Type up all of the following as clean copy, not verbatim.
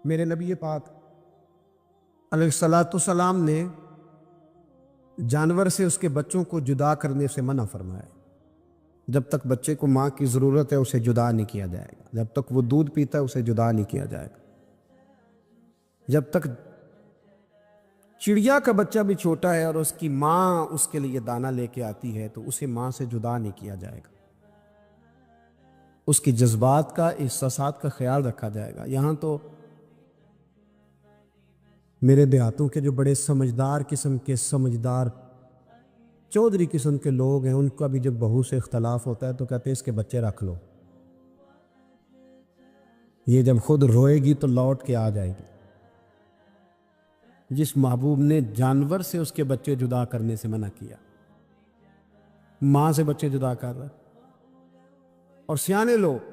میرے نبی پاک علیہ الصلاۃ والسلام نے جانور سے اس کے بچوں کو جدا کرنے سے منع فرمایا۔ جب تک بچے کو ماں کی ضرورت ہے اسے جدا نہیں کیا جائے گا، جب تک وہ دودھ پیتا ہے اسے جدا نہیں کیا جائے گا، جب تک چڑیا کا بچہ بھی چھوٹا ہے اور اس کی ماں اس کے لیے دانہ لے کے آتی ہے تو اسے ماں سے جدا نہیں کیا جائے گا، اس کی جذبات کا، احساسات کا خیال رکھا جائے گا۔ یہاں تو میرے دیہاتوں کے جو بڑے سمجھدار قسم کے سمجھدار چودھری قسم کے لوگ ہیں، ان کا بھی جب بہو سے اختلاف ہوتا ہے تو کہتے ہیں اس کے بچے رکھ لو، یہ جب خود روئے گی تو لوٹ کے آ جائے گی۔ جس محبوب نے جانور سے اس کے بچے جدا کرنے سے منع کیا، ماں سے بچے جدا کر رہا ہے۔ اور سیانے لوگ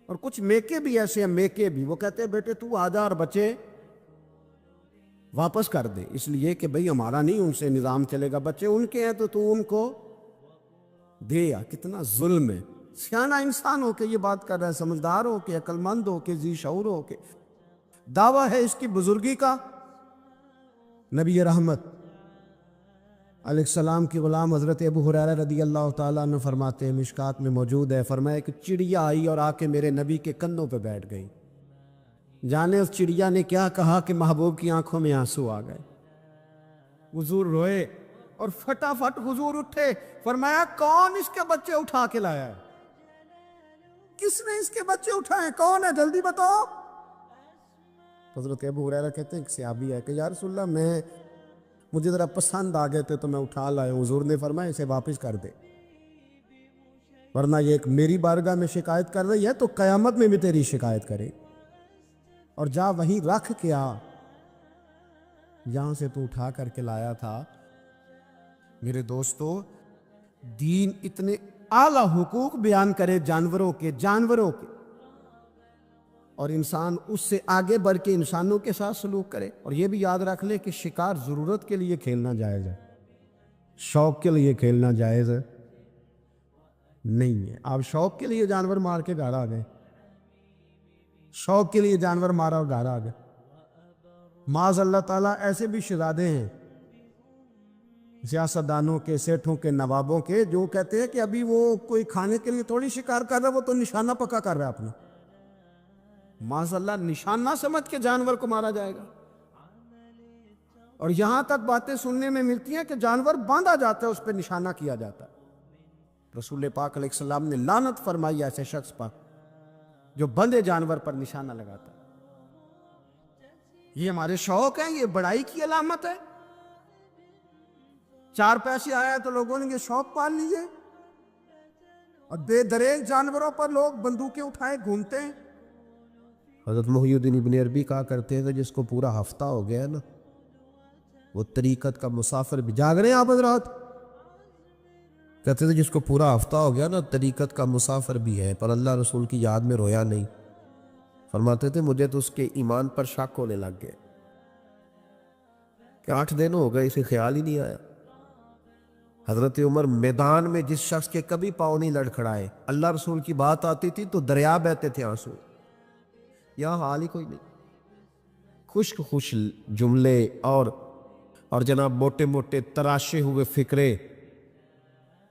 اور کچھ میکے بھی ایسے ہیں، میکے بھی وہ کہتے ہیں بیٹے تو آ جا اور بچے واپس کر دے، اس لیے کہ بھئی ہمارا نہیں ان سے نظام چلے گا، بچے ان کے ہیں تو ان کو دے۔ یا کتنا ظلم ہے۔ سیانہ انسان ہو کے یہ بات کر رہا ہے، سمجھدار ہو کے، عقل مند ہو کے، ذی شعور ہو کے، دعویٰ ہے اس کی بزرگی کا۔ نبی رحمت علیہ السلام کی غلام حضرت ابو ہریرہ رضی اللہ تعالیٰ عنہ فرماتے ہیں، مشکات میں موجود ہے، فرمایا کہ چڑیا آئی اور آ کے میرے نبی کے کندھوں پہ بیٹھ گئی۔ جانے اس چڑیا نے کیا کہا کہ محبوب کی آنکھوں میں آنسو آ گئے، حضور روئے اور فٹافٹ حضور اٹھے، فرمایا کون اس کے بچے اٹھا کے لایا ہے؟ کس نے اس کے بچے اٹھائے؟ کون ہے؟ جلدی بتاؤ۔ حضرت ابو ہریرہ کہتے ہیں ایک صحابی ہے کہ یا رسول اللہ مجھے ذرا پسند آ گئے تھے تو میں اٹھا لایا ہوں۔ حضور نے فرمایا اسے واپس کر دے، ورنہ یہ ایک میری بارگاہ میں شکایت کر رہی ہے تو قیامت میں بھی تیری شکایت کرے، اور جا وہیں رکھ کے آ جہاں سے تو اٹھا کر کے لایا تھا۔ میرے دوستو، دین اتنے اعلیٰ حقوق بیان کرے جانوروں کے اور انسان اس سے آگے بڑھ کے انسانوں کے ساتھ سلوک کرے۔ اور یہ بھی یاد رکھ لے کہ شکار ضرورت کے لیے کھیلنا جائز ہے، شوق کے لیے کھیلنا جائز نہیں ہے۔ آپ شوق کے لیے جانور مار کے گھر آ گئے، شوق کے لیے جانور مارا اور گھر آ گئے۔ معاذ اللہ تعالیٰ ایسے بھی شہزادے ہیں سیاستدانوں کے، سیٹھوں کے، نوابوں کے، جو کہتے ہیں کہ ابھی وہ کوئی کھانے کے لیے تھوڑی شکار کر رہا ہے، وہ تو نشانہ پکا کر رہا ہے اپنا۔ معاذ اللہ، نشانہ سمجھ کے جانور کو مارا جائے گا۔ اور یہاں تک باتیں سننے میں ملتی ہیں کہ جانور باندھا جاتا ہے، اس پہ نشانہ کیا جاتا ہے۔ رسول پاک علیہ السلام نے لعنت فرمائی ایسے شخص پر جو بندھے جانور پر نشانہ لگاتا ہے۔ یہ ہمارے شوق ہیں، یہ بڑائی کی علامت ہے۔ 4 پیسے آیا تو لوگوں نے یہ شوق پال لیے، اور بے دریغ جانوروں پر لوگ بندوقیں اٹھائے گھومتے ہیں۔ حضرت محی الدین ابن عربی کہا کرتے تھے جس کو پورا ہفتہ ہو گیا نا، وہ طریقت کا مسافر بھی۔ جاگ رہے ہیں آپ حضرات؟ کہتے تھے جس کو پورا ہفتہ ہو گیا نا، طریقت کا مسافر بھی ہے، پر اللہ رسول کی یاد میں رویا نہیں۔ فرماتے تھے مجھے تو اس کے ایمان پر شک ہونے لگ گئے کہ 8 دن ہو گئے، اسے خیال ہی نہیں آیا۔ حضرت عمر میدان میں جس شخص کے کبھی پاؤں نہیں لڑکھڑائے، اللہ رسول کی بات آتی تھی تو دریا بہتے تھے آنسو۔ یہاں حال ہی کوئی نہیں، خشک جملے اور جناب موٹے موٹے تراشے ہوئے فکرے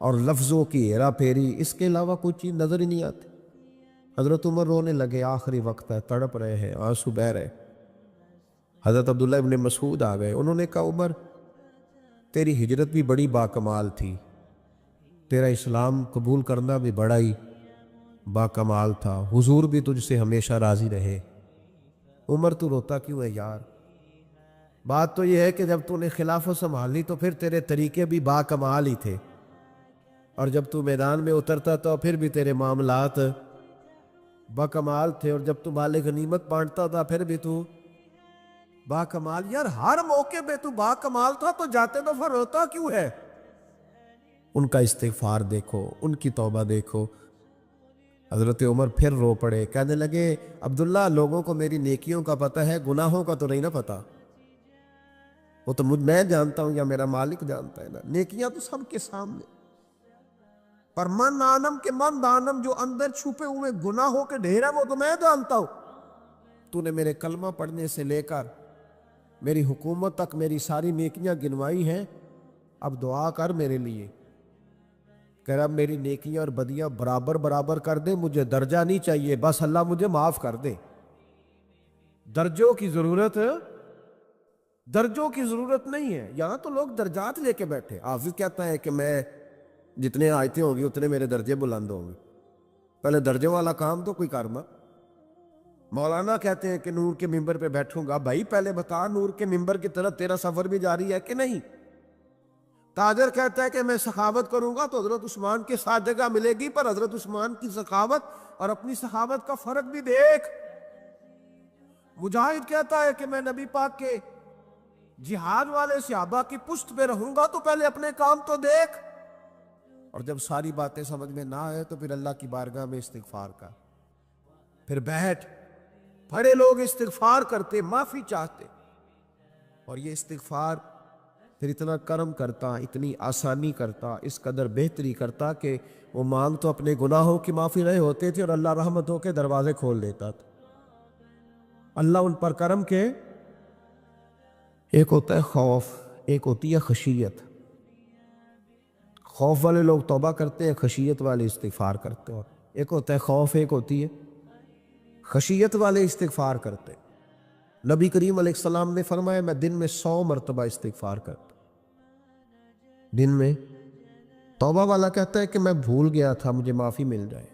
اور لفظوں کی ہیرا پھیری، اس کے علاوہ کوئی چیز نظر ہی نہیں آتی۔ حضرت عمر رونے لگے، آخری وقت ہے، تڑپ رہے ہیں، آنسو بہہ رہے۔ حضرت عبداللہ ابن مسعود آ گئے، انہوں نے کہا عمر تیری ہجرت بھی بڑی باکمال تھی، تیرا اسلام قبول کرنا بھی بڑا ہی باکمال تھا، حضور بھی تجھ سے ہمیشہ راضی رہے۔ عمر تو روتا کیوں ہے یار؟ بات تو یہ ہے کہ جب تو نے خلافت سنبھالی تو پھر تیرے طریقے بھی باکمال ہی تھے، اور جب تو میدان میں اترتا تو پھر بھی تیرے معاملات باکمال تھے، اور جب تو مال غنیمت بانٹتا تھا پھر بھی تو باکمال۔ یار ہر موقع پہ تو باکمال تھا تو جاتے تو پھر روتا کیوں ہے؟ ان کا استغفار دیکھو، ان کی توبہ دیکھو۔ حضرت عمر پھر رو پڑے، کہنے لگے عبداللہ لوگوں کو میری نیکیوں کا پتہ ہے، گناہوں کا تو نہیں نا پتہ۔ وہ تو میں جانتا ہوں یا میرا مالک جانتا ہے نا، نیکیاں تو سب کے سامنے، پر من آنم کے من دانم، جو اندر چھپے ہوئے گناہوں کے ڈھیر ہے وہ تو میں جانتا ہوں۔ تو نے میرے کلمہ پڑھنے سے لے کر میری حکومت تک میری ساری نیکیاں گنوائی ہیں، اب دعا کر میرے لیے کہ رب میری نیکیاں اور بدیاں برابر برابر کر دے، مجھے درجہ نہیں چاہیے، بس اللہ مجھے معاف کر دے۔ درجوں کی ضرورت نہیں ہے۔ یہاں تو لوگ درجات لے کے بیٹھے۔ حافظ کہتا ہے کہ میں جتنے آیتیں ہوں گی اتنے میرے درجے بلند ہوں گے۔ پہلے درجوں والا کام تو کوئی کرنا۔ مولانا کہتے ہیں کہ نور کے ممبر پہ بیٹھوں گا، بھائی پہلے بتا نور کے ممبر کی طرف تیرا سفر بھی جاری ہے کہ نہیں؟ تاجر کہتا ہے کہ میں سخاوت کروں گا تو حضرت عثمان کے ساتھ جگہ ملے گی، پر حضرت عثمان کی سخاوت اور اپنی سخاوت کا فرق بھی دیکھ۔ مجاہد کہتا ہے کہ میں نبی پاک کے جہاد والے صحابہ کی پشت پہ رہوں گا تو پہلے اپنے کام تو دیکھ۔ اور جب ساری باتیں سمجھ میں نہ آئے تو پھر اللہ کی بارگاہ میں استغفار کا، پھر بیٹھ۔ بڑے لوگ استغفار کرتے، معافی چاہتے، اور یہ استغفار پھر اتنا کرم کرتا، اتنی آسانی کرتا، اس قدر بہتری کرتا کہ وہ مانگ تو اپنے گناہوں کی معافی رہے ہوتے تھے اور اللہ رحمتوں کے دروازے کھول دیتا تھا۔ اللہ ان پر کرم کے، ایک ہوتا ہے خوف، ایک ہوتی ہے خشیت۔ خوف والے لوگ توبہ کرتے ہیں، خشیت والے استغفار کرتے ہیں۔ ایک ہوتا ہے خوف، ایک ہوتی ہے خشیت والے استغفار کرتے۔ نبی کریم علیہ السلام نے فرمایا میں دن میں 100 مرتبہ استغفار کرتا۔ دن میں توبہ والا کہتا ہے کہ میں بھول گیا تھا، مجھے معافی مل جائے،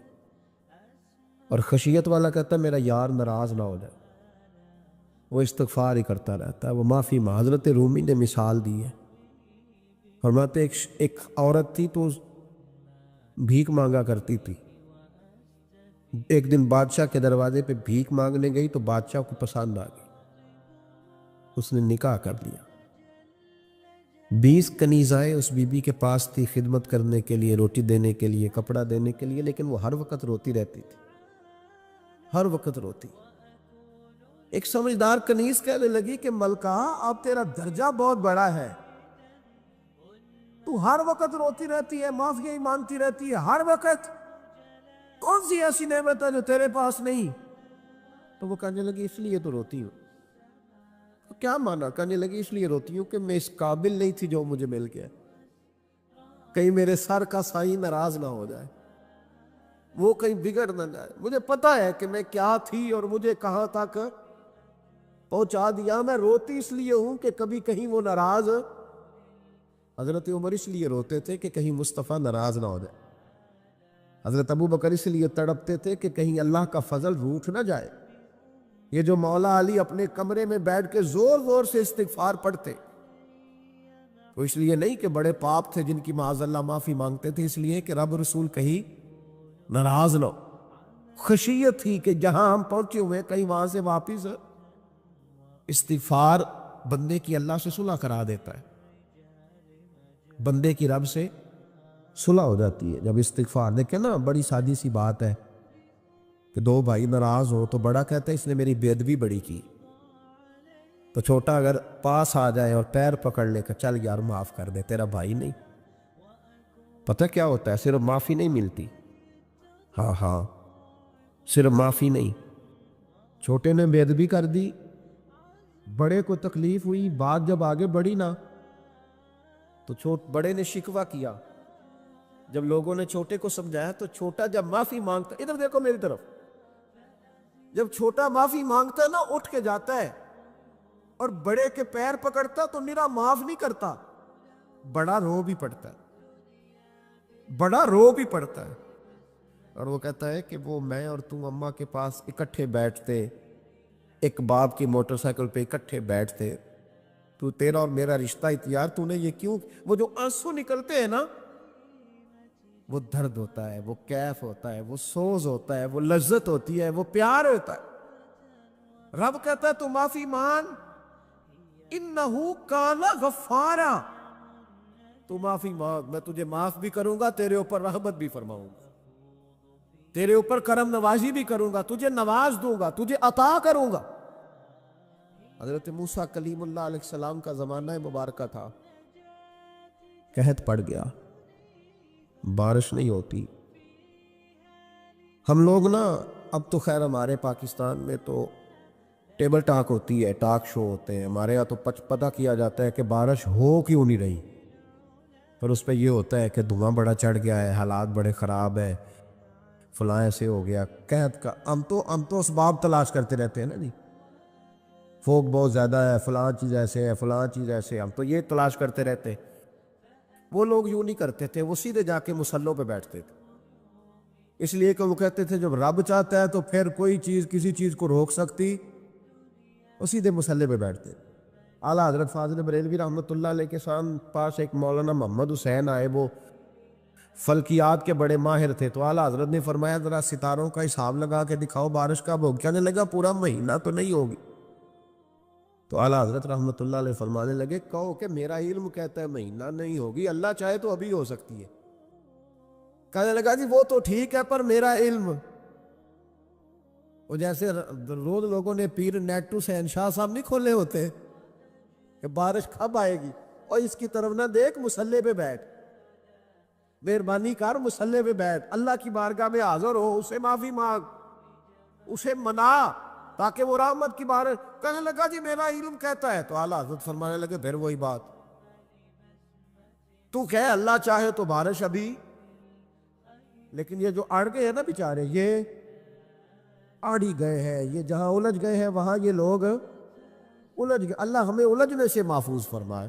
اور خشیت والا کہتا ہے میرا یار ناراض نہ ہو جائے، وہ استغفار ہی کرتا رہتا ہے، وہ معافی ماں۔ حضرت رومی نے مثال دی ہے، فرماتے ایک عورت تھی تو بھیک مانگا کرتی تھی۔ ایک دن بادشاہ کے دروازے پہ بھیک مانگنے گئی تو بادشاہ کو پسند آ گئی، اس نے نکاح کر لیا۔ 20 کنیزائیں اس بی بی کے پاس تھی خدمت کرنے کے لیے، روٹی دینے کے لیے، کپڑا دینے کے لیے، لیکن وہ ہر وقت روتی رہتی تھی، ہر وقت روتی۔ ایک سمجھدار کنیز کہنے لگی کہ ملکہ اب تیرا درجہ بہت بڑا ہے، تو ہر وقت روتی رہتی ہے، معافی ہی مانگتی رہتی ہے ہر وقت، کون سی ایسی نعمت ہے جو تیرے پاس نہیں؟ تو وہ کہنے لگی اس لیے تو روتی ہوں۔ تو کیا مانا؟ کہنے لگی اس لیے روتی ہوں کہ میں اس قابل نہیں تھی جو مجھے مل گیا، کہیں میرے سر کا سائیں ناراض نہ ہو جائے، وہ کہیں بگڑ نہ جائے۔ مجھے پتا ہے کہ میں کیا تھی اور مجھے کہاں تک پہنچا دیا، میں روتی اس لیے ہوں کہ کبھی کہیں وہ ناراض۔ حضرت عمر اس لیے روتے تھے کہ کہیں مصطفیٰ ناراض نہ ہو جائے۔ حضرت ابو بکر اس لیے تڑپتے تھے کہ کہیں اللہ کا فضل روٹھ نہ جائے۔ یہ جو مولا علی اپنے کمرے میں بیٹھ کے زور زور سے استغفار پڑھتے، تو اس لیے نہیں کہ بڑے پاپ تھے جن کی معاذ اللہ معافی مانگتے تھے، اس لیے کہ رب رسول کہیں ناراض نہ ہو۔ خشیت تھی کہ جہاں ہم پہنچے ہوئے کہیں وہاں سے واپس۔ استغفار بندے کی اللہ سے صلح کرا دیتا ہے، بندے کی رب سے صلح ہو جاتی ہے جب استغفار۔ دیکھیں نا، بڑی سادی سی بات ہے کہ دو بھائی ناراض ہو تو بڑا کہتا ہے اس نے میری بے ادبی بڑی کی، تو چھوٹا اگر پاس آ جائے اور پیر پکڑ لے کہ چل یار معاف کر دے، تیرا بھائی نہیں۔ پتہ کیا ہوتا ہے؟ صرف معافی نہیں ملتی، ہاں صرف معافی نہیں، چھوٹے نے بے ادبی کر دی، بڑے کو تکلیف ہوئی، بات جب آگے بڑھی نا تو بڑے نے شکوہ کیا۔ جب لوگوں نے چھوٹے کو سمجھایا تو چھوٹا جب معافی مانگتا، ادھر دیکھو میری طرف، جب چھوٹا معافی مانگتا ہے نا اٹھ کے جاتا ہے اور بڑے کے پیر پکڑتا تو نرا معاف نہیں کرتا، بڑا رو بھی پڑتا ہے، بڑا رو بھی پڑتا ہے، اور وہ کہتا ہے کہ وہ میں اور تم اماں کے پاس اکٹھے بیٹھتے، ایک باپ کی موٹر سائیکل پہ اکٹھے بیٹھتے، تو تیرا اور میرا رشتہ اتیار تو نے یہ کیوں؟ وہ جو آنسو نکلتے ہیں نا، وہ درد ہوتا ہے، وہ کیف ہوتا ہے، وہ سوز ہوتا ہے، وہ لذت ہوتی ہے، وہ پیار ہوتا ہے۔ رب کہتا ہے تو معافی مان، انہو کان غفارا، تو معافی مانگ، میں تجھے معاف بھی کروں گا، تیرے اوپر رحمت بھی فرماؤں گا، تیرے اوپر کرم نوازی بھی کروں گا، تجھے نواز دوں گا، تجھے عطا کروں گا۔ حضرت موسیٰ کلیم اللہ علیہ السلام کا زمانہ مبارکہ تھا، قحط پڑ گیا، بارش نہیں ہوتی۔ ہم لوگ نا اب تو خیر ہمارے پاکستان میں تو ٹیبل ٹاک ہوتی ہے، ٹاک شو ہوتے ہیں ہمارے یہاں، تو پتہ کیا جاتا ہے کہ بارش ہو کیوں نہیں رہی، پر اس پہ یہ ہوتا ہے کہ دھواں بڑا چڑھ گیا ہے، حالات بڑے خراب ہے، فلاں ایسے ہو گیا، قحط کا ہم تو اسباب تلاش کرتے رہتے ہیں نا جی، فوگ بہت زیادہ ہے، فلاں چیز ایسے ہے، فلاں چیز ایسے ہے، ہم تو یہ تلاش کرتے رہتے ہیں۔ وہ لوگ یوں نہیں کرتے تھے، وہ سیدھے جا کے مصلوں پہ بیٹھتے تھے، اس لیے کہ وہ کہتے تھے جب رب چاہتا ہے تو پھر کوئی چیز کسی چیز کو روک سکتی، وہ سیدھے مصلے پہ بیٹھتے۔ اعلیٰ حضرت فاضل بریلوی رحمۃ اللہ علیہ کے پاس ایک مولانا محمد حسین آئے، وہ فلکیات کے بڑے ماہر تھے، تو اعلیٰ حضرت نے فرمایا ذرا ستاروں کا حساب لگا کے دکھاؤ بارش کب ہوگی، کہنے لگا پورا مہینہ تو نہیں ہوگی۔ تو اعلیٰ حضرت رحمۃ اللہ علیہ فرمانے لگے کہو کہ میرا علم کہتا ہے مہینہ نہیں ہوگی، اللہ چاہے تو ابھی ہو سکتی ہے۔ کہنے لگا جی وہ تو ٹھیک ہے پر میرا علم، وہ جیسے روز لوگوں نے پیر نیٹ ٹو شہنشاہ صاحب نہیں کھولے ہوتے کہ بارش کب آئے گی، اور اس کی طرف نہ دیکھ، مصلے پہ بیٹھ، مہربانی کر مصلے پہ بیٹھ، اللہ کی بارگاہ میں حاضر ہو، اسے معافی مانگ، اسے منا تاکہ وہ رحمت کی بارش۔ کہنے لگا جی میرا علم کہتا ہے، تو اعلیٰ حضرت فرمانے لگے پھر وہی بات، تو کہ اللہ چاہے تو بارش ابھی، لیکن یہ جو اڑ گئے ہیں نا بیچارے، یہ اڑ ہی گئے ہیں، یہ جہاں الجھ گئے ہیں وہاں یہ لوگ الجھ گئے، اللہ ہمیں الجھنے سے محفوظ فرمائے۔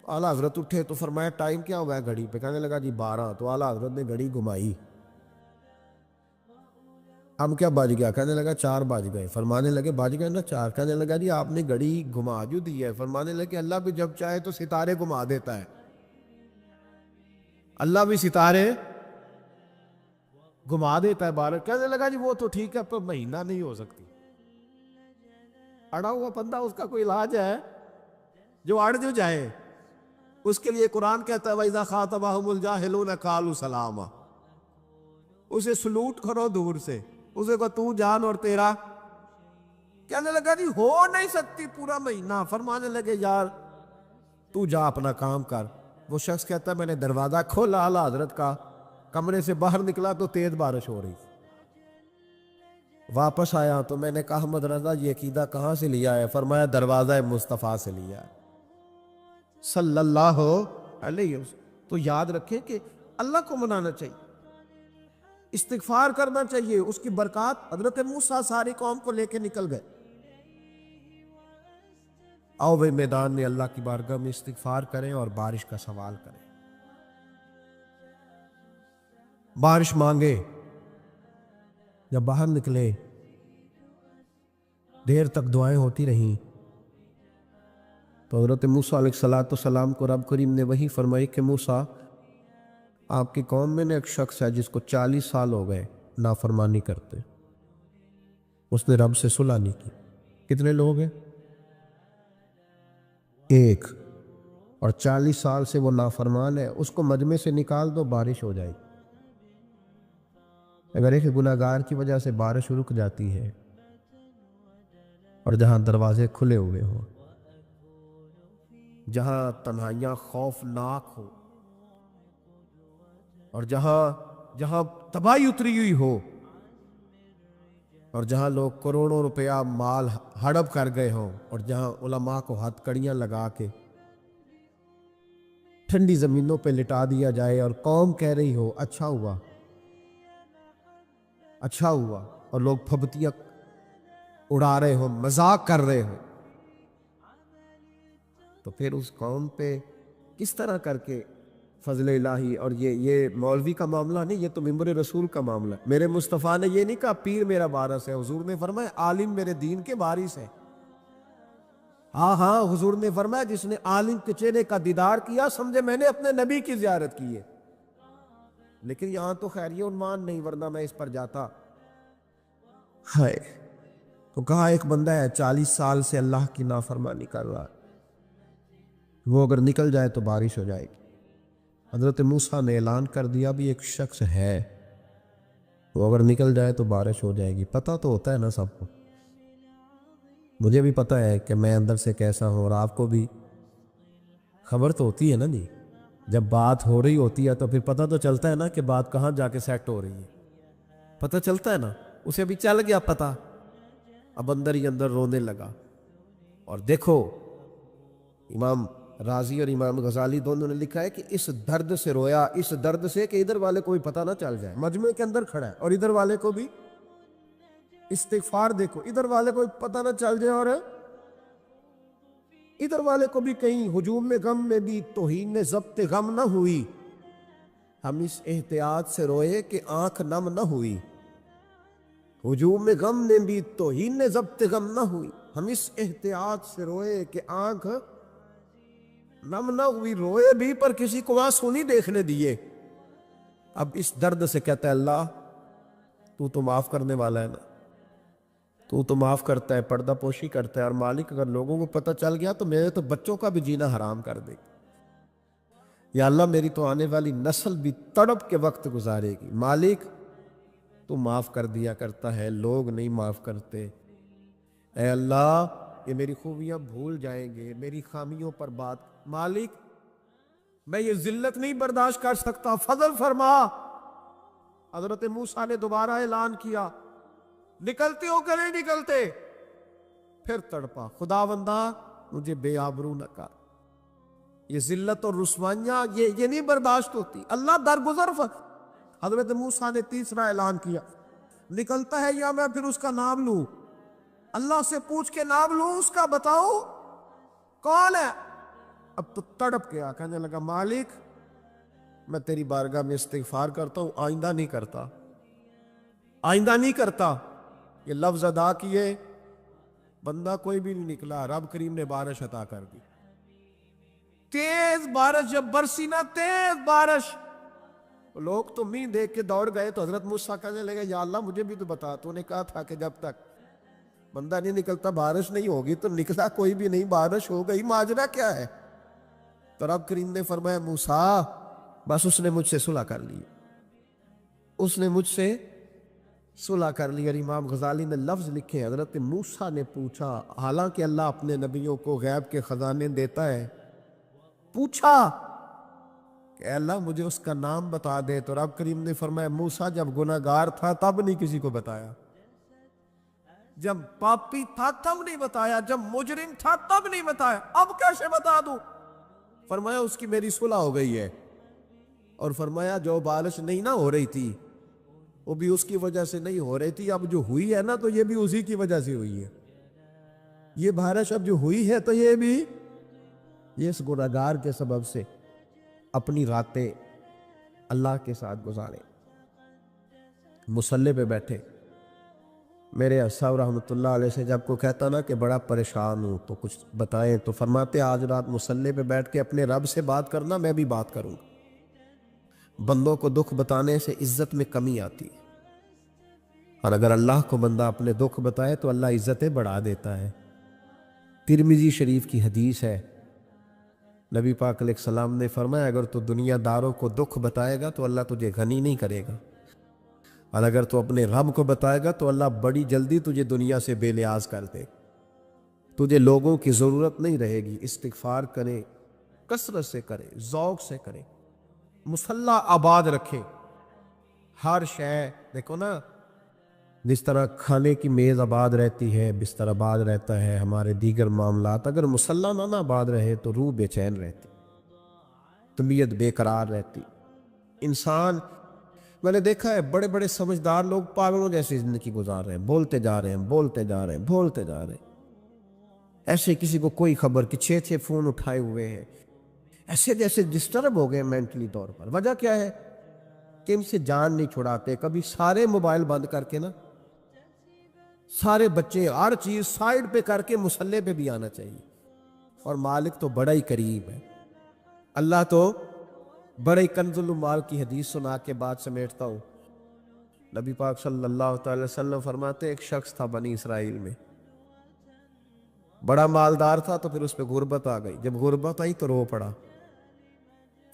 اعلیٰ حضرت اٹھے تو فرمایا ٹائم کیا ہوا ہے گھڑی پہ، کہنے لگا جی 12، تو اعلیٰ حضرت نے گھڑی گھمائی، اب کیا بج گیا، کہنے لگا 4 بج گئے، فرمانے لگے بج گئے نا 4، کہنے لگا جی آپ نے گھڑی گھما جو دی ہے، فرمانے لگے اللہ بھی جب چاہے تو ستارے گھما دیتا ہے، اللہ بھی ستارے گھما دیتا ہے بارش۔ کہنے لگا جی وہ تو ٹھیک ہے پر مہینہ نہیں ہو سکتی، اڑا ہوا بندہ اس کا کوئی علاج ہے، جو اڑ جو جائے اس کے لیے قرآن کہتا ہے وَإِذَا خَاطَبَهُمُ الْجَاهِلُونَ قَالُوا سَلَامًا، اسے سلوٹ کرو دور سے، اسے کو تو جان اور تیرا۔ کہنے لگا جی ہو نہیں سکتی پورا مہینہ، فرمانے لگے یار تو جا اپنا کام کر۔ وہ شخص کہتا ہے میں نے دروازہ کھولا اعلیٰ حضرت کا، کمرے سے باہر نکلا تو تیز بارش ہو رہی، واپس آیا تو میں نے کہا احمد رضا یہ عقیدہ کہاں سے لیا ہے، فرمایا دروازہ مصطفیٰ سے لیا ہے صلی اللہ علیہ وسلم۔ تو یاد رکھیں کہ اللہ کو منانا چاہیے، استغفار کرنا چاہیے، اس کی برکات۔ حضرت موسیٰ ساری قوم کو لے کے نکل گئے، آؤ بھائی میدان میں اللہ کی بارگاہ میں استغفار کریں اور بارش کا سوال کریں، بارش مانگے۔ جب باہر نکلے دیر تک دعائیں ہوتی رہیں، تو حضرت موسیٰ علیہ السلام کو رب کریم نے وہی فرمائی کہ موسیٰ آپ کی قوم میں نے ایک شخص ہے جس کو 40 سال ہو گئے نافرمانی کرتے، اس نے رب سے صلح نہیں کی۔ کتنے لوگ ہیں؟ ایک، اور 40 سال سے وہ نافرمان ہے، اس کو مجمع سے نکال دو بارش ہو جائے گی۔ اگر ایک گناہگار کی وجہ سے بارش رک جاتی ہے، اور جہاں دروازے کھلے ہوئے ہوں، جہاں تنہائیاں خوفناک ہو، اور جہاں تباہی اتری ہوئی ہو، اور جہاں لوگ کروڑوں روپیہ مال ہڑپ کر گئے ہوں، اور جہاں علماء کو ہتھ کڑیاں لگا کے ٹھنڈی زمینوں پہ لٹا دیا جائے، اور قوم کہہ رہی ہو اچھا ہوا اچھا ہوا، اور لوگ پھبتیاں اڑا رہے ہوں، مذاق کر رہے ہوں، تو پھر اس قوم پہ کس طرح کر کے فضل الہی۔ اور یہ مولوی کا معاملہ نہیں، یہ تو ممبر رسول کا معاملہ ہے۔ میرے مصطفیٰ نے یہ نہیں کہا پیر میرا وارث ہے، حضور نے فرمایا عالم میرے دین کے وارث ہے۔ ہاں حضور نے فرمایا جس نے عالم کے چہرے کا دیدار کیا سمجھے میں نے اپنے نبی کی زیارت کی ہے۔ لیکن یہاں تو خیر یہ عنوان نہیں، ورنہ میں اس پر جاتا۔ ہائے، تو کہا ایک بندہ ہے 40 سال سے اللہ کی نافرمانی کر رہا ہے، وہ اگر نکل جائے تو بارش ہو جائے گی۔ حضرت موسیٰ نے اعلان کر دیا بھی ایک شخص ہے، وہ اگر نکل جائے تو بارش ہو جائے گی۔ پتہ تو ہوتا ہے نا سب کو، مجھے بھی پتہ ہے کہ میں اندر سے کیسا ہوں، اور آپ کو بھی خبر تو ہوتی ہے نا جی۔ جب بات ہو رہی ہوتی ہے تو پھر پتہ تو چلتا ہے نا کہ بات کہاں جا کے سیٹ ہو رہی ہے، پتہ چلتا ہے نا، اسے بھی چل گیا پتہ اب اندر ہی اندر رونے لگا. اور دیکھو امام رازی اور امام غزالی دونوں نے لکھا ہے کہ اس درد سے رویا، اس درد سے کہ ادھر والے کو بھی پتہ نہ چل جائے، مجمع کے اندر کھڑا ہے اور ادھر والے کو بھی استغفار، دیکھو ادھر والے کو پتہ نہ چل جائے اور ادھر والے کو بھی کہیں ہجوم میں غم میں بھی توہین ضبط غم نہ ہوئی. ہم اس احتیاط سے روئے کہ آنکھ نم نہ ہوئی، ہجوم میں غم میں بھی توہین ضبط غم نہ ہوئی. ہم اس احتیاط سے روئے کہ آنکھ نم نہ ہوئی، روئے بھی پر کسی کو آنسو نہیں دیکھنے دیے. اب اس درد سے کہتا ہے اللہ تو معاف کرنے والا ہے نا، تو معاف کرتا ہے، پردہ پوشی کرتا ہے. اور مالک اگر لوگوں کو پتہ چل گیا تو میرے تو بچوں کا بھی جینا حرام کر دے. یا اللہ میری تو آنے والی نسل بھی تڑپ کے وقت گزارے گی. مالک تو معاف کر دیا کرتا ہے، لوگ نہیں معاف کرتے. اے اللہ یہ میری خوبیاں بھول جائیں گے، میری خامیوں پر بات. مالک میں یہ ذلت نہیں برداشت کر سکتا، فضل فرما. حضرت موسیٰ نے دوبارہ اعلان کیا، نکلتے ہو کہ نہیں نکلتے؟ پھر تڑپا، خداوندا مجھے بے آبرو نہ کر. یہ ذلت اور رسوائیاں یہ نہیں برداشت ہوتی. اللہ درگزر حضرت موسیٰ نے تیسرا اعلان کیا، نکلتا ہے یا میں پھر اس کا نام لوں؟ اللہ سے پوچھ کے نام لوں اس کا، بتاؤ کون ہے؟ اب تو تڑپ گیا، کہنے لگا مالک میں تیری بارگاہ میں استغفار کرتا ہوں، آئندہ نہیں کرتا، آئندہ نہیں کرتا. یہ لفظ ادا کیے، بندہ کوئی بھی نہیں نکلا. رب کریم نے بارش عطا کر دی، تیز بارش. جب برسی نا تیز بارش، لوگ تو مین دیکھ کے دوڑ گئے. تو حضرت موسیٰ کہنے لگے یا اللہ مجھے بھی تو بتا، تو نے کہا تھا کہ جب تک بندہ نہیں نکلتا بارش نہیں ہوگی. تو نکلا کوئی بھی نہیں، بارش ہو گئی، ماجرا کیا ہے؟ تو رب کریم نے فرمایا موسیٰ بس اس نے مجھ سے صلح کر لی، اس نے مجھ سے صلح کر لی. اور امام غزالی نے لفظ لکھے، حضرت موسیٰ نے پوچھا، حالانکہ اللہ اپنے نبیوں کو غیب کے خزانے دیتا ہے، پوچھا کہ اے اللہ مجھے اس کا نام بتا دے. تو رب کریم نے فرمایا موسیٰ جب گناہ گار تھا تب نہیں کسی کو بتایا، جب پاپی تھا تب نہیں بتایا، جب مجرم تھا تب نہیں بتایا، اب کیسے بتا دوں؟ فرمایا اس کی میری صلح ہو گئی ہے. اور فرمایا جو بارش نہیں نہ ہو رہی تھی وہ بھی اس کی وجہ سے نہیں ہو رہی تھی، اب جو ہوئی ہے نا تو یہ بھی اسی کی وجہ سے ہوئی ہے. یہ بارش اب جو ہوئی ہے تو یہ بھی یہ اس گناہ گار کے سبب سے. اپنی راتیں اللہ کے ساتھ گزارے، مصلی پہ بیٹھے. میرے صاحب رحمۃ اللہ علیہ سے جب کو کہتا نا کہ بڑا پریشان ہوں تو کچھ بتائیں، تو فرماتے آج رات مصلی پہ بیٹھ کے اپنے رب سے بات کرنا، میں بھی بات کروں گا. بندوں کو دکھ بتانے سے عزت میں کمی آتی ہے، اور اگر اللہ کو بندہ اپنے دکھ بتائے تو اللہ عزتیں بڑھا دیتا ہے. ترمذی شریف کی حدیث ہے، نبی پاک علیہ السلام نے فرمایا اگر تو دنیا داروں کو دکھ بتائے گا تو اللہ تجھے غنی نہیں کرے گا، اور اگر تو اپنے رب کو بتائے گا تو اللہ بڑی جلدی تجھے دنیا سے بے نیاز کر دے. تجھے لوگوں کی ضرورت نہیں رہے گی. استغفار کرے، کثرت سے کرے، ذوق سے کرے، مصلی آباد رکھے. ہر شے دیکھو نا، جس طرح کھانے کی میز آباد رہتی ہے، بستر آباد رہتا ہے، ہمارے دیگر معاملات، اگر مصلی نہ آباد رہے تو روح بے چین رہتی، طبیعت بے قرار رہتی. انسان میں نے دیکھا ہے بڑے بڑے سمجھدار لوگ پاگلوں جیسی زندگی گزار رہے ہیں، بولتے جا رہے ہیں، بولتے جا رہے ہیں، بولتے جا رہے ہیں. ایسے کسی کو کوئی خبر کہ 6 فون اٹھائے ہوئے ہیں، ایسے جیسے ڈسٹرب ہو گئے مینٹلی طور پر. وجہ کیا ہے کہ ان سے جان نہیں چھڑاتے. کبھی سارے موبائل بند کر کے نا، سارے بچے ہر چیز سائیڈ پہ کر کے مصلی پہ بھی آنا چاہیے. اور مالک تو بڑا ہی قریب ہے، اللہ تو بڑے کنز المال کی حدیث سنا کے بعد سمیٹتا ہوں. نبی پاک صلی اللہ تعالی وسلم فرماتے ایک شخص تھا بنی اسرائیل میں، بڑا مالدار تھا، تو پھر اس پہ غربت آ گئی. جب غربت آئی تو رو پڑا،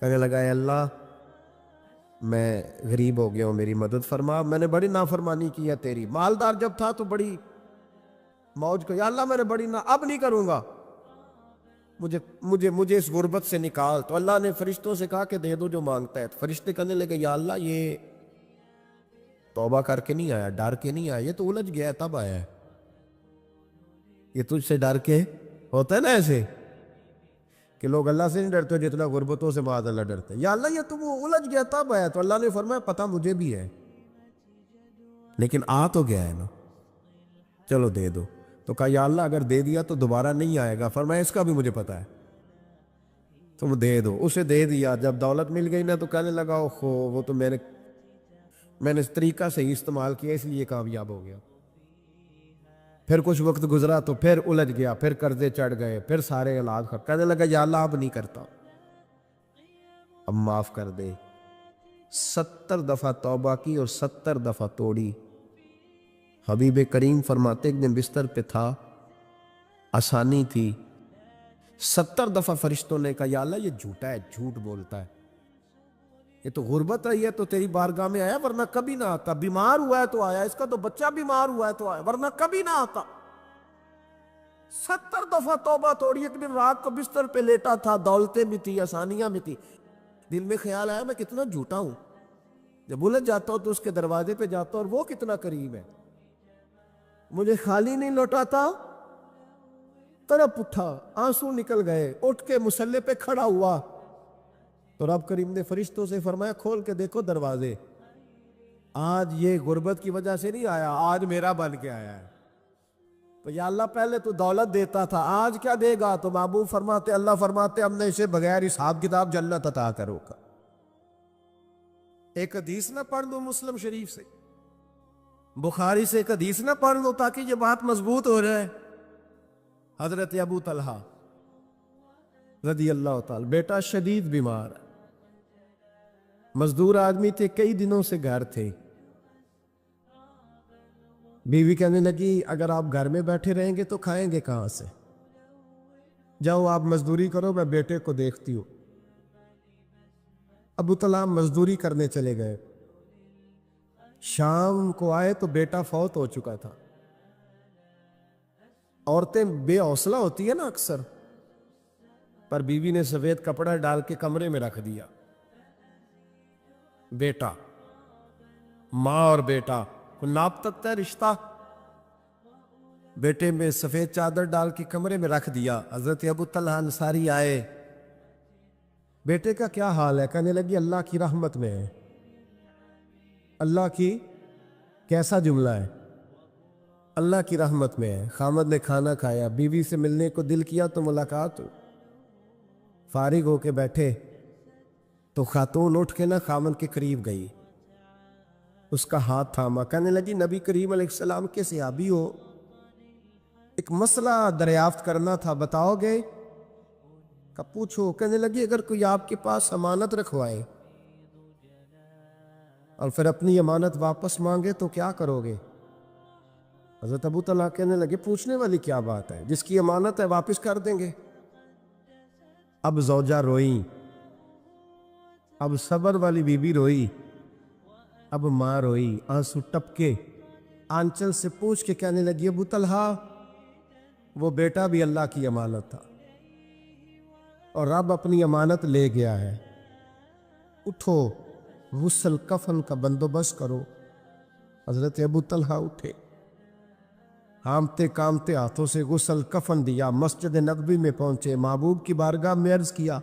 کہنے لگا اے اللہ میں غریب ہو گیا ہوں، میری مدد فرما، میں نے بڑی نافرمانی کی ہے تیری. مالدار جب تھا تو بڑی موج کو، یا اللہ میں نے بڑی اب نہیں کروں گا، مجھے اس غربت سے نکال. تو اللہ نے فرشتوں سے کہا کہ دے دو جو مانگتا ہے. تو فرشتے کہنے لگے یا اللہ یہ توبہ کر کے نہیں آیا، ڈر کے نہیں آیا، یہ تو الجھ گیا ہے تب آیا ہے. یہ تجھ سے ڈر کے ہوتا ہے نا ایسے کہ لوگ اللہ سے نہیں ڈرتے جتنا غربتوں سے معاذ اللہ ڈرتے ہیں. یا اللہ یہ تو وہ الجھ گیا تب آیا, تو اللہ نے فرمایا پتہ مجھے بھی ہے, لیکن آ تو گیا ہے نا, چلو دے دو. تو کہا یا اللہ اگر دے دیا تو دوبارہ نہیں آئے گا. فرمایا اس کا بھی مجھے پتہ ہے, تم دے دو. اسے دے دیا. جب دولت مل گئی نا تو کہنے لگا اوہو وہ تو میں نے اس طریقہ سے ہی استعمال کیا اس لیے کامیاب ہو گیا. پھر کچھ وقت گزرا تو پھر الجھ گیا, پھر قرضے چڑھ گئے, پھر سارے علاج کر. کہنے لگا یا اللہ اب نہیں کرتا, اب معاف کر دے. 70 دفعہ توبہ کی اور 70 دفعہ توڑی. حبیب کریم فرماتے ایک دن بستر پہ تھا, آسانی تھی, 70 دفعہ فرشتوں نے کہا یا اللہ یہ جھوٹا ہے, جھوٹ بولتا ہے, یہ تو غربت آئی ہے تو تیری بارگاہ میں آیا ورنہ کبھی نہ آتا. بیمار ہوا ہے تو آیا, اس کا تو بچہ بیمار ہوا ہے تو آیا ورنہ کبھی نہ آتا. 70 دفعہ توبہ توڑی. ایک دن رات کو بستر پہ لیٹا تھا, دولتیں بھی تھی, آسانیاں بھی تھی. دل میں خیال آیا میں کتنا جھوٹا ہوں, جب الجھ جاتا ہوں تو اس کے دروازے پہ جاتا ہوں اور وہ کتنا قریب ہے, مجھے خالی نہیں لوٹاتا. تڑپ اٹھا, آنسو نکل گئے, اٹھ کے مصلے پہ کھڑا ہوا تو رب کریم نے فرشتوں سے فرمایا کھول کے دیکھو دروازے, آج یہ غربت کی وجہ سے نہیں آیا, آج میرا بن کے آیا ہے. تو یا اللہ پہلے تو دولت دیتا تھا, آج کیا دے گا؟ تو محبوب فرماتے اللہ فرماتے ہم نے اسے بغیر حساب کتاب جنت عطا کرو گا. ایک حدیث نہ پڑھ لو مسلم شریف سے, بخاری سے ایک حدیث نہ پڑھ لو تاکہ یہ بات مضبوط ہو جائے. حضرت ابو طلحہ رضی اللہ تعالی, بیٹا شدید بیمار, مزدور آدمی تھے, کئی دنوں سے گھر تھے. بیوی کہنے لگی اگر آپ گھر میں بیٹھے رہیں گے تو کھائیں گے کہاں سے, جاؤ آپ مزدوری کرو, میں بیٹے کو دیکھتی ہوں. ابو طلحہ مزدوری کرنے چلے گئے. شام کو آئے تو بیٹا فوت ہو چکا تھا. عورتیں بے حوصلہ ہوتی ہے نا اکثر, پر بیوی نے سفید کپڑا ڈال کے کمرے میں رکھ دیا. بیٹا, ماں اور بیٹا ناپ تک ہے رشتہ, بیٹے میں سفید چادر ڈال کے کمرے میں رکھ دیا. حضرت ابو طلحہ انصاری آئے, بیٹے کا کیا حال ہے؟ کہنے لگی اللہ کی رحمت میں ہے. اللہ کی کیسا جملہ ہے, اللہ کی رحمت میں ہے. خامد نے کھانا کھایا, بیوی سے ملنے کو دل کیا تو ملاقات ہو. فارغ ہو کے بیٹھے تو خاتون اٹھ کے نہ خامد کے قریب گئی, اس کا ہاتھ تھاما. کہنے لگی نبی کریم علیہ السلام کے صحابی ہو, ایک مسئلہ دریافت کرنا تھا, بتاؤ گے؟ کہ پوچھو. کہنے لگی اگر کوئی آپ کے پاس امانت رکھوائے اور پھر اپنی امانت واپس مانگے تو کیا کرو گے؟ حضرت ابو طلحہ کہنے لگے پوچھنے والی کیا بات ہے, جس کی امانت ہے واپس کر دیں گے. اب زوجہ روئی, اب صبر والی بی بی روئی, اب ماں روئی, آنسو ٹپکے. آنچل سے پوچھ کے کہنے لگی ابو طلحہ وہ بیٹا بھی اللہ کی امانت تھا اور رب اپنی امانت لے گیا ہے, اٹھو غسل کفن کا بندوبست کرو. حضرت ابو طلحہ اٹھے, ہامتے کامتے ہاتھوں سے غسل کفن دیا, مسجد نبوی میں پہنچے, محبوب کی بارگاہ میں عرض کیا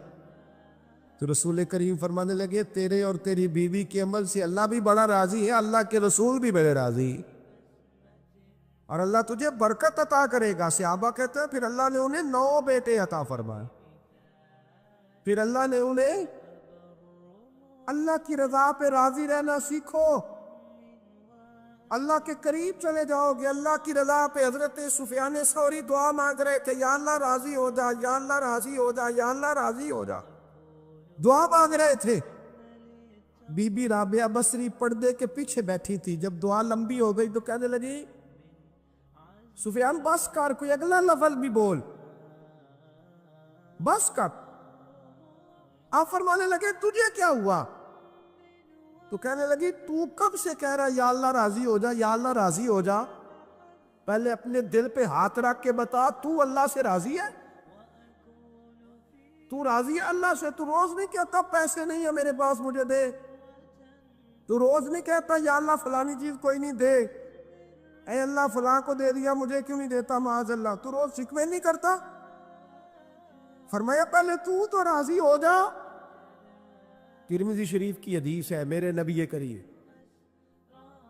تو رسول کریم فرمانے لگے تیرے اور تیری بیوی کے عمل سے اللہ بھی بڑا راضی ہے, اللہ کے رسول بھی بڑے راضی, اور اللہ تجھے برکت عطا کرے گا. صحابہ کہتے ہیں پھر اللہ نے انہیں 9 بیٹے عطا فرمائے. پھر اللہ نے انہیں اللہ کی رضا پہ راضی رہنا سیکھو, اللہ کے قریب چلے جاؤ گے, اللہ کی رضا پہ. حضرت سفیان ثوری دعا مانگ رہے تھے یا اللہ راضی ہو جا, یا اللہ راضی ہو جا, یا اللہ راضی ہو جا, دعا مانگ رہے تھے. بی بی رابعہ بصری پردے کے پیچھے بیٹھی تھی. جب دعا لمبی ہو گئی تو کہنے لگی سفیان بس کر, کوئی اگلا لفظ بھی بول, بس کر. آپ فرمانے لگے تجھے کیا ہوا؟ تو کہنے لگی تو کب سے کہہ رہا یا اللہ راضی ہو جا, یا اللہ راضی ہو جا, پہلے اپنے دل پہ ہاتھ رکھ کے بتا تو اللہ سے راضی ہے؟ تو راضی ہے اللہ سے؟ تو روز نہیں کہتا پیسے نہیں ہے میرے پاس مجھے دے, تو روز نہیں کہتا یا اللہ فلانی چیز کوئی نہیں دے, اے اللہ فلاں کو دے دیا مجھے کیوں نہیں دیتا معاذ اللہ، تو روز شکوے نہیں کرتا؟ فرمایا پہلے تو راضی ہو جا۔ ترمذی شریف کی حدیث ہے، میرے نبی کریم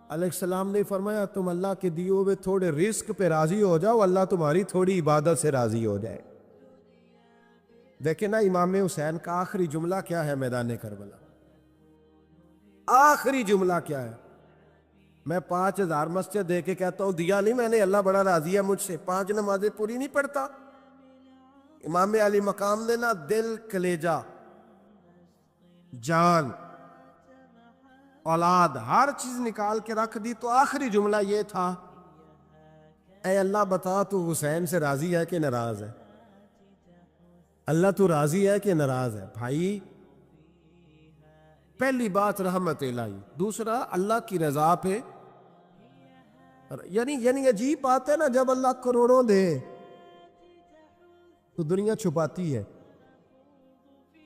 علیہ السلام نے فرمایا تم اللہ کے دیے ہوئے تھوڑے رزق پہ راضی ہو جاؤ، اللہ تمہاری تھوڑی عبادت سے راضی ہو جائے۔ دیکھیں نا امام حسین کا آخری جملہ کیا ہے میدان کربلا؟ آخری جملہ کیا ہے؟ میں 5000 مسجد دے کے کہتا ہوں دیا نہیں میں نے، اللہ بڑا راضی ہے مجھ سے، 5 نمازیں پوری نہیں پڑھتا۔ امام علی مقام نے نا دل، کلیجہ، جان، اولاد، ہر چیز نکال کے رکھ دی، تو آخری جملہ یہ تھا اے اللہ بتا تو حسین سے راضی ہے کہ ناراض ہے؟ اللہ تو راضی ہے کہ ناراض ہے؟ بھائی پہلی بات رحمت الہی، دوسرا اللہ کی رضا پہ، یعنی عجیب بات ہے نا، جب اللہ کروڑوں دے تو دنیا چھپاتی ہے،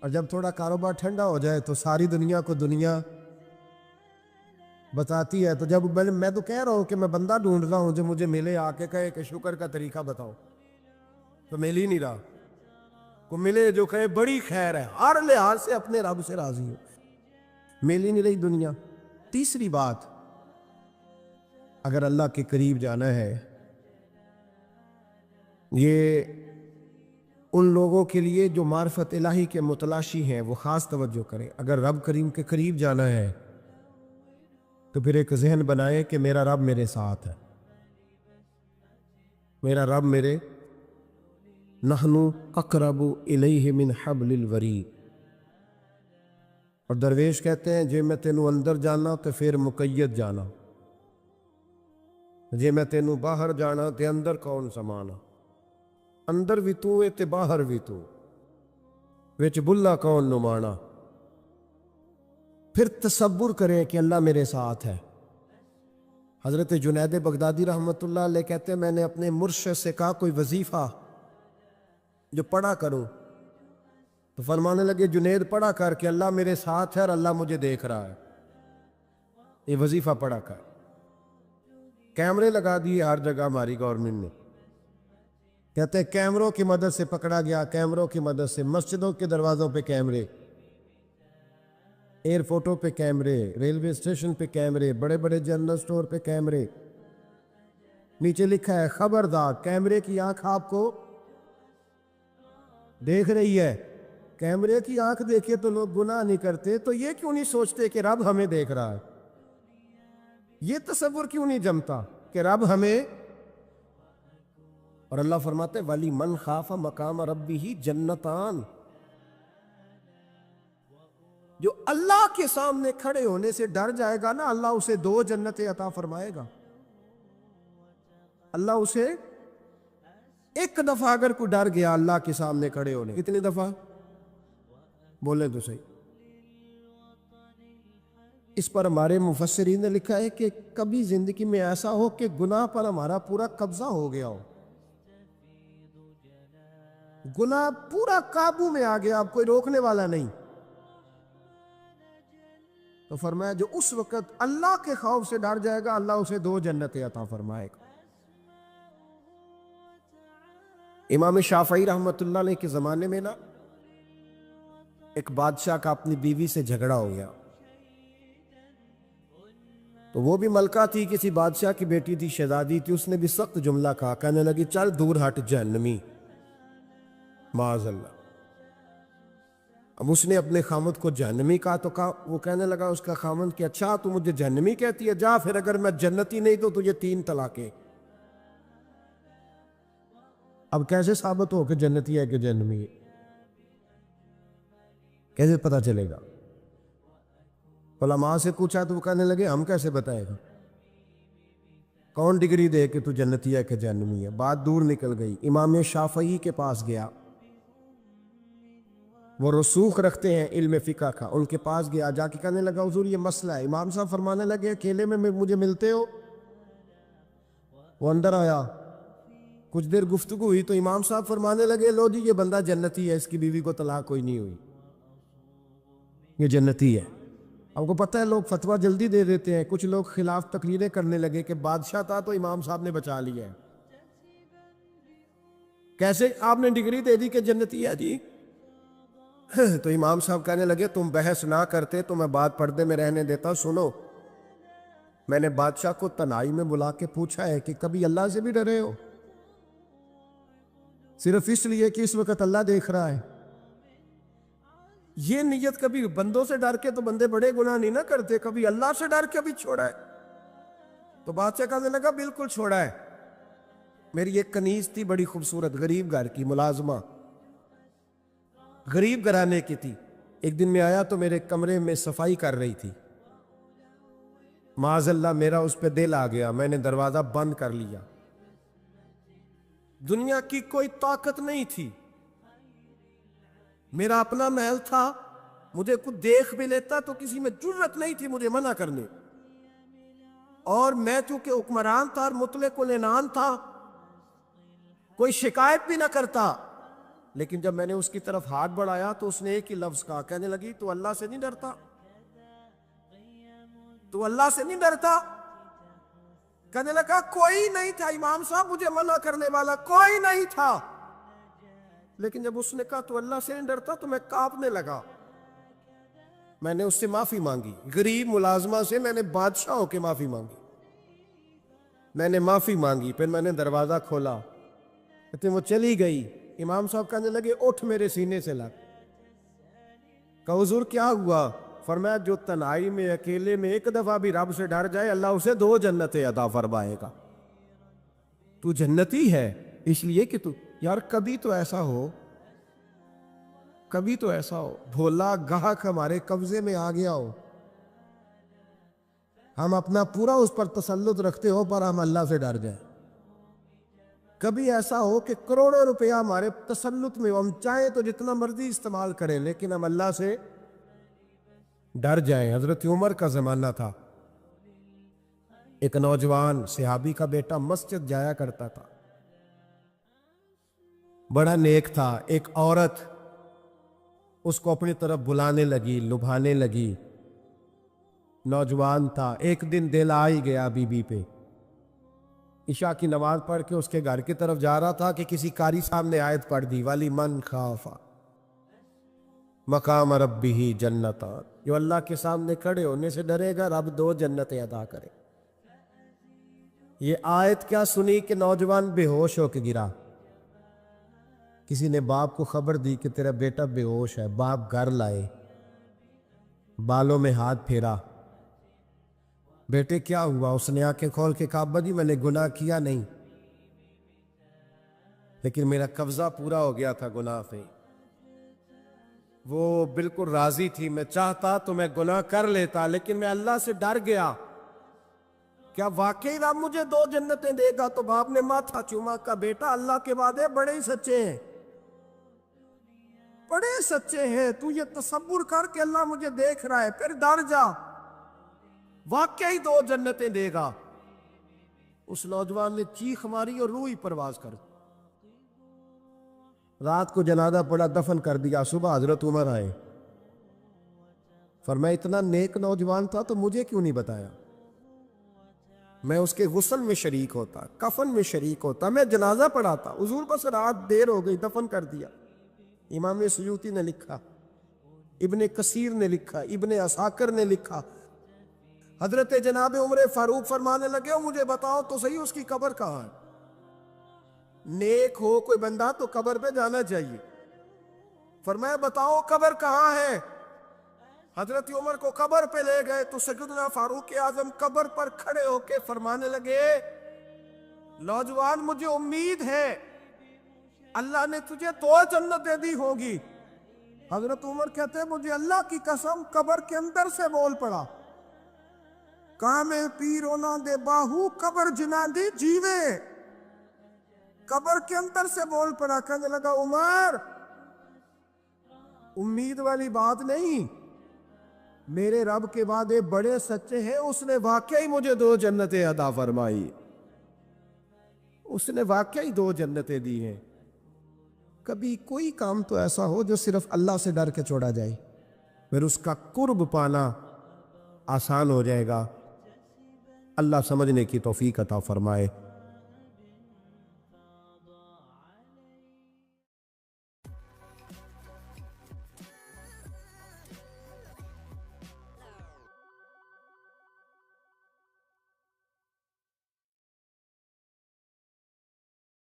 اور جب تھوڑا کاروبار ٹھنڈا ہو جائے تو ساری دنیا کو دنیا بتاتی ہے۔ تو جب میں تو کہہ رہا ہوں کہ میں بندہ ڈھونڈ رہا ہوں جو مجھے ملے، آ کے کہے کہ شکر کا طریقہ بتاؤ، تو مل ہی نہیں رہا۔ کو ملے جو کہے بڑی خیر ہے، ہر لحاظ سے اپنے رب سے راضی ہو، مل ہی نہیں رہی دنیا۔ تیسری بات، اگر اللہ کے قریب جانا ہے، یہ ان لوگوں کے لیے جو معرفت الہی کے متلاشی ہیں وہ خاص توجہ کریں۔ اگر رب کریم کے قریب جانا ہے تو پھر ایک ذہن بنائے کہ میرا رب میرے ساتھ ہے، میرا رب میرے، نحن اقرب الیہ من حبل الورید، اور درویش کہتے ہیں جے میں تینوں اندر جانا تو پھر مقید جانا، جے میں تینوں باہر جانا تے اندر کون سمانا، اندر بھی تو ہے تے باہر بھی تو، وچ بلا کون نمانا۔ پھر تصور کریں کہ اللہ میرے ساتھ ہے۔ حضرت جنید بغدادی رحمۃ اللہ علیہ کہتے ہیں میں نے اپنے مرشد سے کہا کوئی وظیفہ جو پڑھا کروں، تو فرمانے لگے جنید پڑھا کر کہ اللہ میرے ساتھ ہے اور اللہ مجھے دیکھ رہا ہے، یہ وظیفہ پڑھا کر۔ کیمرے لگا دیے ہر جگہ ہماری گورنمنٹ نے، کہتے ہیں کیمروں کی مدد سے پکڑا گیا، کیمروں کی مدد سے، مسجدوں کے دروازوں پہ کیمرے، ایئرپورٹوں پہ کیمرے، ریلوے اسٹیشن پہ کیمرے، بڑے بڑے جنرل سٹور پہ کیمرے، نیچے لکھا ہے خبردار کیمرے کی آنکھ آپ کو دیکھ رہی ہے۔ کیمرے کی آنکھ دیکھے تو لوگ گناہ نہیں کرتے، تو یہ کیوں نہیں سوچتے کہ رب ہمیں دیکھ رہا ہے؟ یہ تصور کیوں نہیں جمتا کہ رب ہمیں، اور اللہ فرماتے ولی من خاف مقام ربہ جنتان، جو اللہ کے سامنے کھڑے ہونے سے ڈر جائے گا نا، اللہ اسے 2 جنتیں عطا فرمائے گا۔ اللہ اسے ایک دفعہ اگر کوئی ڈر گیا اللہ کے سامنے کھڑے ہونے، کتنی دفعہ بولے تو صحیح؟ اس پر ہمارے مفسرین نے لکھا ہے کہ کبھی زندگی میں ایسا ہو کہ گناہ پر ہمارا پورا قبضہ ہو گیا ہو، گناہ پورا قابو میں آ گیا، اب کوئی روکنے والا نہیں، تو فرمایا جو اس وقت اللہ کے خوف سے ڈر جائے گا اللہ اسے 2 جنتیں عطا فرمائے گا۔ امام شافعی رحمۃ اللہ علیہ کے زمانے میں نا ایک بادشاہ کا اپنی بیوی سے جھگڑا ہو گیا، تو وہ بھی ملکہ تھی، کسی بادشاہ کی بیٹی تھی، شہزادی تھی، اس نے بھی سخت جملہ کہا، کہنے لگی چل دور ہٹ جہنمی، معاذ اللہ۔ اب اس نے اپنے خامد کو جہنمی کہا تو وہ کہنے لگا اس کا خامد کہ اچھا تو مجھے جہنمی کہتی ہے، جا پھر اگر میں جنتی نہیں تو تجھے 3 طلاقیں۔ اب کیسے ثابت ہو کہ جنتی ہے کہ جہنمی ہے؟ کیسے پتہ چلے گا؟ علماء سے پوچھا تو وہ کہنے لگے ہم کیسے بتائے گا، کون ڈگری دے کہ تو جنتی ہے کہ جہنمی ہے؟ بات دور نکل گئی، امام شافعی کے پاس گیا، وہ رسوخ رکھتے ہیں علم فقہ کا، ان کے پاس گیا، جا کے کہنے لگا حضور یہ مسئلہ ہے۔ امام صاحب فرمانے لگے اکیلے میں مجھے ملتے ہو؟ وہ اندر آیا، کچھ دیر گفتگو ہوئی تو امام صاحب فرمانے لگے لو جی یہ بندہ جنتی ہے، اس کی بیوی کو طلاق کوئی نہیں ہوئی، یہ جنتی ہے۔ آپ کو پتہ ہے لوگ فتویٰ جلدی دے دیتے ہیں، کچھ لوگ خلاف تقریریں کرنے لگے کہ بادشاہ تھا تو امام صاحب نے بچا لیا ہے۔ کیسے؟ آپ نے ڈگری دے دی کہ جنتی ہے جی۔ تو امام صاحب کہنے لگے تم بحث نہ کرتے تو میں بات پردے میں رہنے دیتا۔ سنو، میں نے بادشاہ کو تنہائی میں بلا کے پوچھا ہے کہ کبھی اللہ سے بھی ڈرے ہو؟ صرف اس لیے کہ اس وقت اللہ دیکھ رہا ہے۔ یہ نیت کبھی بندوں سے ڈر کے تو بندے بڑے گناہ نہیں نہ کرتے، کبھی اللہ سے ڈر کے بھی چھوڑا ہے۔ تو بادشاہ کہنے لگا بالکل چھوڑا ہے۔ میری ایک کنیز تھی بڑی خوبصورت، غریب گھر کی ملازمہ، غریب گھرانے کی تھی۔ ایک دن میں آیا تو میرے کمرے میں صفائی کر رہی تھی، معاذ اللہ میرا اس پہ دل آ گیا، میں نے دروازہ بند کر لیا۔ دنیا کی کوئی طاقت نہیں تھی، میرا اپنا محل تھا، مجھے کچھ دیکھ بھی لیتا تو کسی میں جرت نہیں تھی مجھے منع کرنے، اور میں چونکہ حکمران تھا اور مطلق العنان تھا، کوئی شکایت بھی نہ کرتا۔ لیکن جب میں نے اس کی طرف ہاتھ بڑھایا تو اس نے ایک ہی لفظ کہا، کہنے لگی تو اللہ سے نہیں ڈرتا؟ تو اللہ سے نہیں ڈرتا؟ کہنے لگا کوئی نہیں تھا امام صاحب مجھے منع کرنے والا، کوئی نہیں تھا۔ لیکن جب اس نے کہا تو اللہ سے نہیں ڈرتا تو میں کانپنے لگا۔ میں نے اس سے معافی مانگی، غریب ملازمہ سے میں نے بادشاہ ہو کے معافی مانگی۔ میں نے معافی مانگی، پھر میں نے دروازہ کھولا، کہتے وہ چلی گئی۔ امام صاحب کہنے لگے اٹھ میرے سینے سے لگ۔ کہا حضور کیا ہوا؟ فرمایا جو تنہائی میں اکیلے میں ایک دفعہ بھی رب سے ڈر جائے اللہ اسے 2 جنتیں عطا فرمائے گا۔ تو جنتی ہے اس لیے کہ تو یار کبھی تو ایسا ہو، کبھی تو ایسا ہو بھولا گاہک ہمارے قبضے میں آ گیا ہو، ہم اپنا پورا اس پر تسلط رکھتے ہو پر ہم اللہ سے ڈر جائیں۔ کبھی ایسا ہو کہ کروڑوں روپیہ ہمارے تسلط میں ہو، ہم چاہیں تو جتنا مرضی استعمال کریں لیکن ہم اللہ سے ڈر جائیں۔ حضرت عمر کا زمانہ تھا، ایک نوجوان صحابی کا بیٹا مسجد جایا کرتا تھا، بڑا نیک تھا۔ ایک عورت اس کو اپنی طرف بلانے لگی، لبھانے لگی، نوجوان تھا۔ ایک دن دل آ ہی گیا بی بی پہ، عشاء کی نماز پڑھ کے اس کے گھر کی طرف جا رہا تھا کہ کسی قاری صاحب نے آیت پڑھ دی، وَلِمَنْ خَافَ مقام ربہ جنتان، جو اللہ کے سامنے کھڑے ہونے سے ڈرے گا رب 2 جنتیں عطا کرے۔ یہ آیت کیا سنی کہ نوجوان بے ہوش ہو کے گرا۔ کسی نے باپ کو خبر دی کہ تیرا بیٹا بے ہوش ہے، باپ گھر لائے، بالوں میں ہاتھ پھیرا، بیٹے کیا ہوا؟ اس نے آنکھیں کھول کے کہا ابا جی میں نے گناہ کیا نہیں، لیکن میرا قبضہ پورا ہو گیا تھا گناہ پہ، وہ بالکل راضی تھی، میں چاہتا تو میں گناہ کر لیتا لیکن میں اللہ سے ڈر گیا۔ کیا واقعی رب مجھے 2 جنتیں دے گا؟ تو باپ نے ماتھا چوما، کا بیٹا اللہ کے وعدے بڑے ہی سچے ہیں، بڑے سچے ہیں، تو یہ تصور کر کے اللہ مجھے دیکھ رہا ہے، پھر ڈر جا، واقعی 2 جنتیں دے گا۔ اس نوجوان نے چیخ ماری اور روح ہی پرواز کر، رات کو جنازہ پڑا، دفن کر دیا، صبح حضرت عمر آئے، فرمایا اتنا نیک نوجوان تھا تو مجھے کیوں نہیں بتایا؟ میں اس کے غسل میں شریک ہوتا، کفن میں شریک ہوتا، میں جنازہ پڑھاتا، حضور بس رات دیر ہو گئی دفن کر دیا۔ امام سیوطی نے لکھا، ابن کثیر نے لکھا، ابن عساکر نے لکھا، حضرت جناب عمر فاروق فرمانے لگے مجھے بتاؤ تو صحیح اس کی قبر کہاں ہے؟ نیک ہو کوئی بندہ تو قبر پہ جانا چاہیے، فرمایا بتاؤ قبر کہاں ہے؟ حضرت عمر کو قبر پہ لے گئے تو سیدنا فاروق اعظم قبر پر کھڑے ہو کے فرمانے لگے نوجوان مجھے امید ہے اللہ نے تجھے 2 جنتیں دی ہوگی۔ حضرت عمر کہتے ہیں مجھے اللہ کی قسم قبر کے اندر سے بول پڑا، کامے پیرونا دے باہو قبر جنا دی جیوے، قبر کے اندر سے بول پڑا، کہنے لگا عمر امید والی بات نہیں، میرے رب کے وعدے بڑے سچے ہیں، اس نے واقعی مجھے 2 جنتیں عطا فرمائی، اس نے واقعی 2 جنتیں دی ہیں۔ کبھی کوئی کام تو ایسا ہو جو صرف اللہ سے ڈر کے چھوڑا جائے، پھر اس کا قرب پانا آسان ہو جائے گا۔ اللہ سمجھنے کی توفیق عطا فرمائے۔